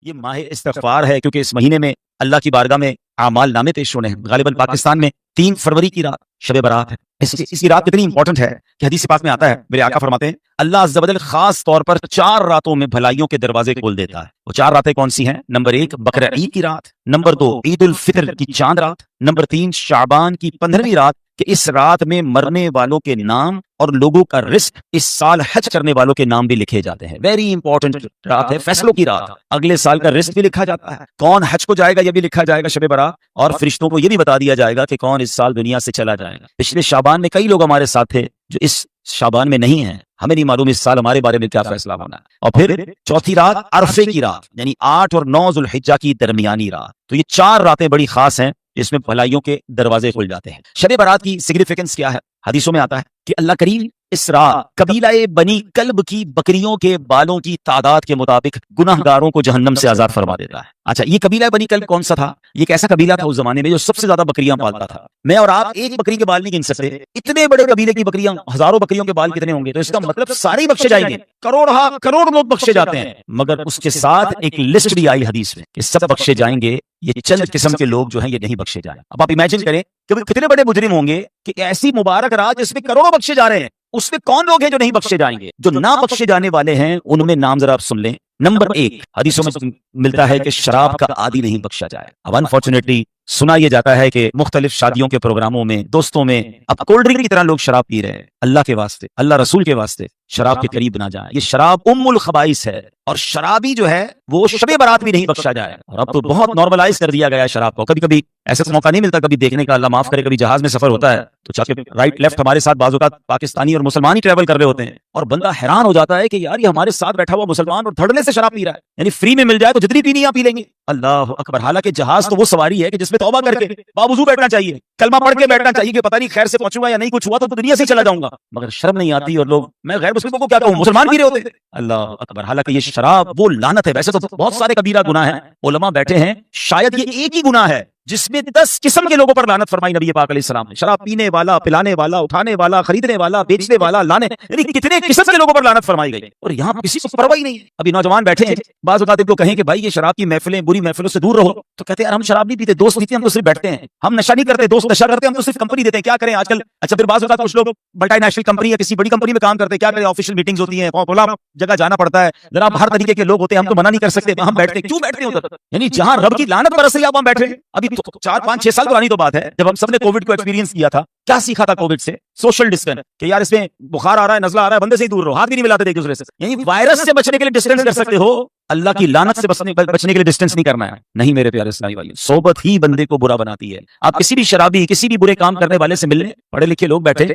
یہ ماہ استغفار ہے کیونکہ اس مہینے میں اللہ کی بارگاہ میں اعمال نامے پیش ہونے ہیں. غالباً پاکستان میں 3 فروری کی رات شب برات ہے. اس کی رات کتنی امپورٹنٹ ہے کہ حدیث پاک میں آتا ہے, میرے آقا فرماتے ہیں اللہ عز و جل خاص طور پر 4 راتوں میں بھلائیوں کے دروازے کھول دیتا ہے. وہ 4 راتیں کون سی ہیں؟ نمبر 1 بقرہ عید کی رات, نمبر 2 عید الفطر کی چاند رات, نمبر 3 شعبان کی 15ویں رات, کہ اس رات میں مرنے والوں کے نام اور لوگوں کا رزق اس سال حج کرنے والوں کے نام بھی لکھے جاتے ہیں. ویری امپورٹنٹ رات ہے, فیصلوں کی رات. اگلے سال کا رزق بھی لکھا جاتا ہے, کون حج کو جائے گا یہ بھی لکھا جائے گا شب برات, اور فرشتوں کو یہ بھی بتا دیا جائے گا کہ کون اس سال دنیا سے چلا جائے گا. پچھلے شعبان میں کئی لوگ ہمارے ساتھ تھے جو اس شعبان میں نہیں ہیں, ہمیں نہیں معلوم اس سال ہمارے بارے میں کیا فیصلہ ہونا ہے. اور پھر چوتھی رات عرفے کی رات, یعنی 8 اور 9 ذوالحجہ کی درمیانی رات. تو یہ 4 راتیں بڑی خاص ہیں جس میں بھلائیوں کے دروازے کھل جاتے ہیں. شب برات کی سگنیفیکنس کیا ہے؟ حدیثوں میں آتا ہے کہ اللہ کریم اس رات قبیلہ بنی کلب کی بکریوں کے بالوں کی تعداد کے مطابق گناہ گاروں کو جہنم سے آزاد فرما دیتا ہے. اچھا, یہ قبیلہ بنی کلب کون سا تھا؟ یہ ایک ایسا قبیلہ تھا اس زمانے میں جو سب سے زیادہ بکریاں پالتا تھا. میں اور آپ ایک بکری کے بال نہیں گن سکتے, اتنے بڑے قبیلے کی بکریاں, ہزاروں بکریوں کے بال کتنے ہوں گے؟ تو اس کا مطلب سارے بخشے جائیں گے, کروڑ لوگ بخشے جاتے ہیں. مگر اس کے ساتھ ایک لسٹ بھی آئی حدیث میں کہ سب بخشے جائیں گے, یہ چند قسم کے لوگ جو ہیں یہ نہیں بخشے جائیں. اب آپ امیجن کریں کہ کتنے بڑے مجرم ہوں گے کہ ایسی مبارک رات جس میں کروڑوں بخشے جا رہے ہیں, اس میں کون لوگ ہیں جو نہیں بخشے جائیں گے؟ جو نہ بخشے جانے والے ہیں ان میں نام ذرا آپ سن لیں. نمبر 1 حدیثوں میں ملتا ہے کہ شراب کا عادی نہیں بخشا جائے. اب انفارچونیٹلی سنا یہ جاتا ہے کہ مختلف شادیوں کے پروگراموں میں, دوستوں میں اب کولڈ ڈرنک کی طرح لوگ شراب پی رہے ہیں. اللہ کے واسطے, اللہ رسول کے واسطے شراب کے قریب نہ جائیں. یہ شراب ام الخبائث ہے, اور شرابی جو ہے وہ شب برات بھی نہیں بخشا جائے. اور اب تو بہت نارملائز کر دیا گیا ہے شراب کو. کبھی کبھی ایسا موقع نہیں ملتا کبھی دیکھنے کا, اللہ معاف کرے, کبھی جہاز میں سفر ہوتا ہے تو چاہے رائٹ لیفٹ ہمارے ساتھ بعض اوقات پاکستانی اور مسلمان ہی ٹریول کر رہے ہوتے ہیں, اور بندہ حیران ہو جاتا ہے کہ یار یہ ہمارے ساتھ بیٹھا ہوا مسلمان اور دھڑنے سے شراب پی رہا ہے, یعنی فری میں مل جائے تو جتنی پینی آپ پی لیں گے. اللہ اکبر. حالانکہ جہاز تو وہ سواری ہے کہ جس میں توبہ کر کے باوضو بیٹھنا چاہیے, کلمہ پڑھ کے بیٹھنا چاہیے کہ پتہ نہیں خیر سے پہنچوں گا یا نہیں, کچھ ہوا تو دنیا سے چلا جاؤں گا. مگر شرم نہیں آتی, اور لوگ میں غیر مسلموں کو کیا کہوں, مسلمان پی رہے ہوتے ہیں. اللہ اکبر. حالانکہ یہ شراب وہ لعنت ہے. ویسے تو بہت سارے کبیرہ گناہ ہیں, علماء بیٹھے ہیں, شاید یہ ایک ہی گناہ ہے جس میں 10 قسم کے لوگوں پر لعنت فرمائی نبی پاک علیہ السلام نے. شراب پینے والا, پلانے والا, اٹھانے والا, خریدنے والا, بیچنے والا, لانے, یعنی کتنے قسم کے لوگوں پر لعنت فرمائی گئی, اور یہاں کسی کو پرواہ ہی نہیں ہے. ابھی نوجوان بیٹھے ہیں, بعض اوقات ان کو کہیں کہ بھائی یہ شراب کی محفلیں, بری محفلوں سے دور رہو, تو کہتے ہیں یار ہم شراب نہیں پیتے, دوست پیتے ہیں, ہم تو صرف بیٹھتے ہیں. ہم نشہ نہیں کرتے, دوست نشہ کرتے ہیں, ہم تو صرف کمپنی دیتے ہیں, کیا کریں آج کل. اچھا, پھر بعض اوقات کچھ لوگ ملٹی نیشنل کمپنی یا کسی بڑی کمپنی میں کام کرتے ہیں, کیا کریں, آفیشیل میٹنگز ہوتی ہیں, کھلا جگہ جانا پڑتا ہے, جناب ہر طریقے کے لوگ ہوتے ہیں, ہم تو منع نہیں کر سکتے, ہم بیٹھتے ہیں. کیوں بیٹھتے ہیں ادھر؟ یعنی جہاں رب کی لعنت برس رہی ہے آپ وہاں بیٹھے. ابھی 4 5 6 سال پرانی تو بات ہے جب ہم سب نے کووڈ کو ایکسپیرینس کیا تھا. کیا سیکھا تھا کووڈ سے؟ سوشل ڈسٹینس, کہ یار اس میں بخار آ رہا ہے, نزلہ آ رہا ہے, بندے سے ہی دور رہو, ہاتھ بھی نہیں ملاتے ایک دوسرے سے. یعنی وائرس سے بچنے کے لیے ڈسٹینس کر سکتے ہو, اللہ کی لعنت سے بچنے کے لیے ڈسٹینس نہیں کرنا ہے. نہیں میرے پیارے اسلامی بھائیو, صحبت ہی بندے کو برا بناتی ہے. آپ کسی بھی شرابی, کسی بھی برے کام کرنے والے سے ملنے, پڑھے لکھے لوگ بیٹھے,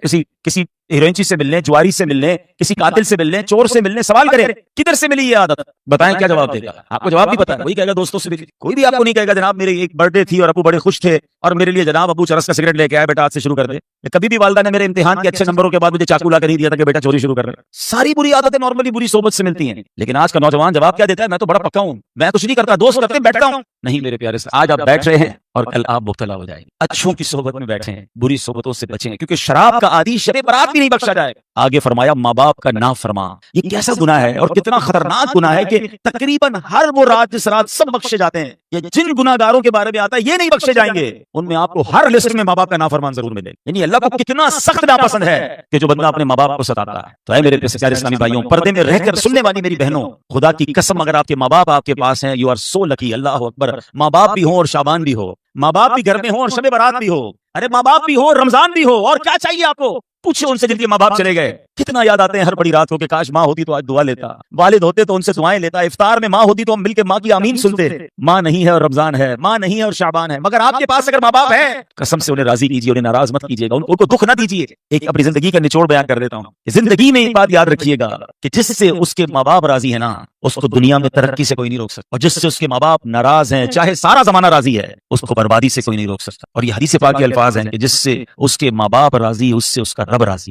کسی ہیروئن سے ملنے, جواری سے ملنے, کسی قاتل سے ملنے, چور سے ملنے, سوال کریں کدھر سے ملی یہ عادت, بتائیں کیا جواب دے گا؟ آپ کو جواب نہیں پتا, وہی کہے گا دوستوں سے ملی. کوئی بھی آپ کو نہیں کہے گا جناب میری ایک برتھ ڈے تھی اور ابو بڑے خوش تھے اور میرے لیے جناب ابو چرس کا سگریٹ لے کے آئے, بیٹا آج سے شروع کر دے. کبھی بھی والدہ نے میرے امتحان کے اچھے نمبروں کے بعد مجھے چاقو لا کر نہیں دیا تھا کہ بیٹا چوری شروع کر رہے. ساری بری عادتیں نارملی بری صحبت سے ملتی ہیں. لیکن آج کا نوجوان جواب کیا دیتا ہے؟ میں تو بڑا پکا ہوں, میں کچھ نہیں کرتا, دوست کرتے بیٹھتا ہوں. نہیں میرے پیارے سے, آج آپ بیٹھ رہے ہیں اور کل آپ مبتلا ہو جائیں گے. اچھوں کی صحبت میں بیٹھے ہیں, بری صحبتوں سے بچیں, کیونکہ شراب کا عادی شب برات بھی نہیں بخشا جائے. آگے فرمایا ماں باپ کا نافرما. یہ کیسا گناہ ہے اور کتنا خطرناک گناہ ہے کہ تقریباً ہر وہ رات جس رات سب بخشے جاتے ہیں, یہ جن گناہ گاروں کے بارے میں آتا ہے یہ نہیں بخشے جائیں گے, ان میں آپ کو ہر لسٹ میں ماں باپ کا نافرمان ضرور ملے. یعنی اللہ کو کتنا سخت ناپسند ہے کہ جو بندہ اپنے ماں باپ کو ستاتا ہے. تو اے میرے پیارے اسلامی بھائیوں, پردے میں رہ کر سننے والی میری بہنوں, خدا کی قسم اگر آپ کے ماں باپ آپ کے پاس ہیں, یو آر سو لکی. اللہ اکبر. ماں باپ بھی ہوں اور شعبان بھی ہو, ماں باپ بھی گھر میں ہوں اور شب برات بھی ہو, ارے ماں باپ بھی ہو رمضان بھی ہو, اور کیا چاہیے آپ کو؟ پوچھے ان سے جن کے ماں باپ چلے گئے, کتنا یاد آتے ہیں ہر بڑی رات کو کہ کاش ماں ہوتی تو آج دعا لیتا, والد ہوتے تو ان سے دعائیں لیتا, افطار میں ماں ہوتی تو ہم مل کے ماں کی آمین سنتے. ماں نہیں ہے اور رمضان ہے, ماں نہیں ہے اور شعبان ہے, مگر آپ کے پاس اگر ماں باپ ہے, قسم سے انہیں راضی کیجیے, انہیں ناراض مت کیجیے گا, ان کو دکھ نہ دیجیے. ایک اپنی زندگی کا نچوڑ بیان کر دیتا ہوں. زندگی میں ایک بات یاد رکھیے گا کہ جس سے اس کے ماں باپ راضی ہے نا, اس کو دنیا میں ترقی سے کوئی نہیں روک سکتا, اور جس سے اس کے ماں باپ ناراض ہیں, چاہے سارا زمانہ راضی ہے, اس کو بربادی سے کوئی نہیں روک سکتا. اور یہ حدیث پاک کے الفاظ ہیں کہ جس سے اس کے ماں باپ راضی, اس سے اس کا رب راضی,